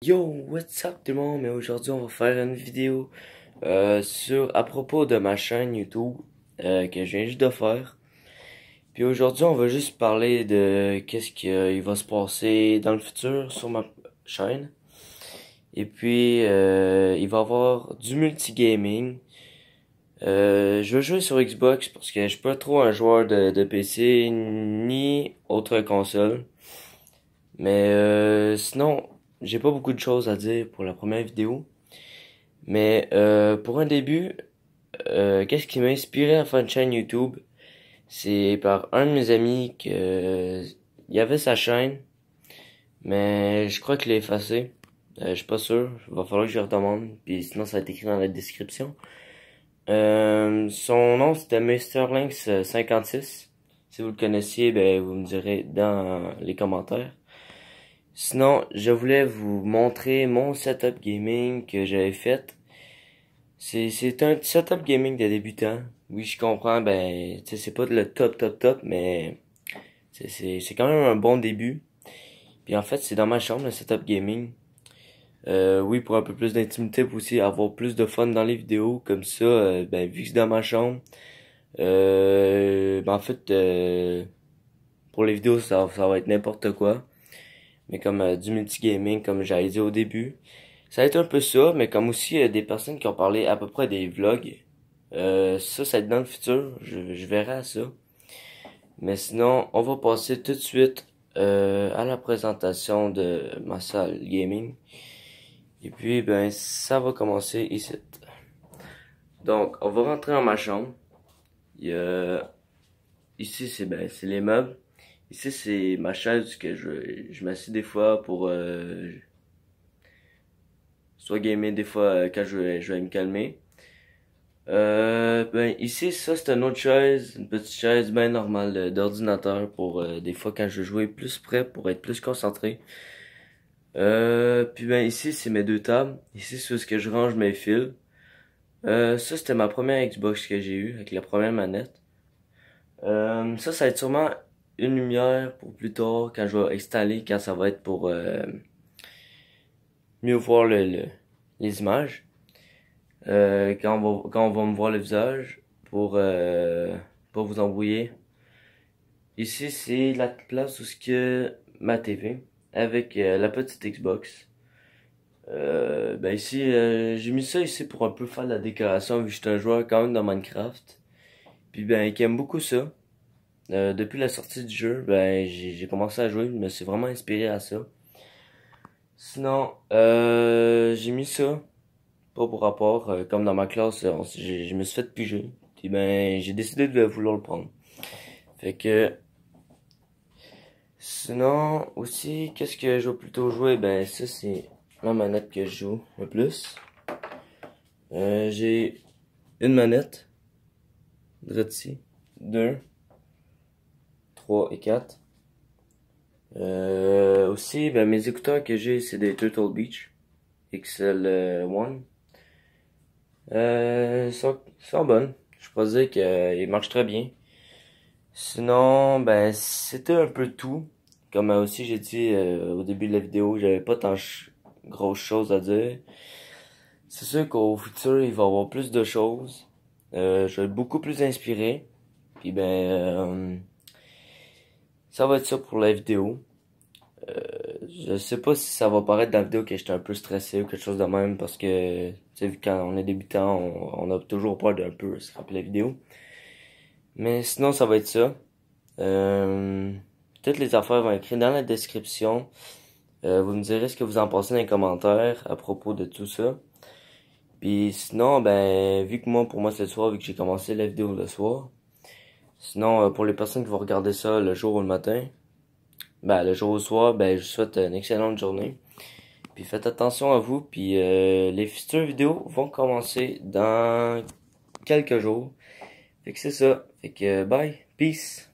Yo, what's up tout le monde? Mais aujourd'hui on va faire une vidéo à propos de ma chaîne YouTube que je viens juste de faire. Puis aujourd'hui on va juste parler de qu'est-ce qu'il va se passer dans le futur sur ma chaîne. Et puis il va y avoir du multigaming. Je veux jouer sur Xbox parce que je suis pas trop un joueur de PC ni autre console. Mais sinon, j'ai pas beaucoup de choses à dire pour la première vidéo. Mais pour un début, qu'est-ce qui m'a inspiré à faire une chaîne YouTube? C'est par un de mes amis que il y avait sa chaîne, mais je crois qu'il l'a effacé. Je suis pas sûr. Il va falloir que je le redemande. Puis sinon, ça va être écrit dans la description. Son nom c'était MrLynx56. Si vous le connaissiez, ben vous me direz dans les commentaires. Sinon, je voulais vous montrer mon setup gaming que j'avais fait. C'est un setup gaming de débutant. Oui, je comprends, ben, tu sais, c'est pas le top, mais c'est quand même un bon début. Puis en fait, c'est dans ma chambre, le setup gaming. Oui, pour un peu plus d'intimité, pour aussi avoir plus de fun dans les vidéos, comme ça, ben, vu que c'est dans ma chambre, ben, en fait, pour les vidéos, ça va être n'importe quoi. Mais comme du multigaming, comme j'avais dit au début. Ça va être un peu ça, mais comme aussi des personnes qui ont parlé à peu près des vlogs. Ça va être dans le futur, je verrai à ça. Mais sinon, on va passer tout de suite à la présentation de ma salle gaming. Et puis, ben, ça va commencer ici. Donc, on va rentrer dans ma chambre. Il y a... Ici, c'est les meubles. Ici, c'est ma chaise que je m'assieds des fois pour soit gamer des fois quand je vais me calmer. Ben ici, ça c'est une autre chaise, une petite chaise bien normale d'ordinateur pour des fois quand je veux jouer plus près pour être plus concentré. Puis ben ici c'est mes deux tables. Ici c'est où ce que je range mes fils. Ça c'était ma première Xbox que j'ai eue avec la première manette. Ça va être sûrement une lumière pour plus tard quand je vais installer, quand ça va être pour mieux voir les images. Quand on va me voir le visage pour pas vous embrouiller. Ici c'est la place où ce que ma TV avec la petite Xbox. Ben ici j'ai mis ça ici pour un peu faire de la décoration vu que je suis un joueur quand même dans Minecraft. Puis ben qui aime beaucoup ça. Depuis la sortie du jeu, ben j'ai commencé à jouer, je me suis vraiment inspiré à ça. Sinon, j'ai mis ça. Pas pour rapport, comme dans ma classe, je me suis fait piger. Puis ben, j'ai décidé de vouloir le prendre. Fait que, sinon, aussi, qu'est-ce que je vais plutôt jouer? Ben, ça, c'est la manette que je joue le plus. J'ai une manette, droite ici, 2, 3 et 4. Aussi, ben, mes écouteurs que j'ai, c'est des Turtle Beach XL1. Sont bonnes. Je peux dire qu'ils marchent très bien. Sinon, ben, c'était un peu tout. Comme aussi j'ai dit au début de la vidéo, j'avais pas tant grosse chose à dire. C'est sûr qu'au futur, il va y avoir plus de choses. Je vais être beaucoup plus inspiré. Puis ben, ça va être ça pour la vidéo. Je sais pas si ça va paraître dans la vidéo que j'étais un peu stressé ou quelque chose de même parce que, tu sais, vu quand on est débutant, on a toujours peur d'un peu scraper la vidéo. Mais sinon, ça va être ça. Toutes les affaires vont être écrites dans la description. Vous me direz ce que vous en pensez dans les commentaires à propos de tout ça. Puis sinon, ben, vu que pour moi c'est le soir, vu que j'ai commencé la vidéo le soir. Sinon, pour les personnes qui vont regarder ça le jour ou le matin, ben, le jour au soir, ben, je vous souhaite une excellente journée. Puis faites attention à vous, puis les futures vidéos vont commencer dans quelques jours. Fait que c'est ça. Fait que bye, peace.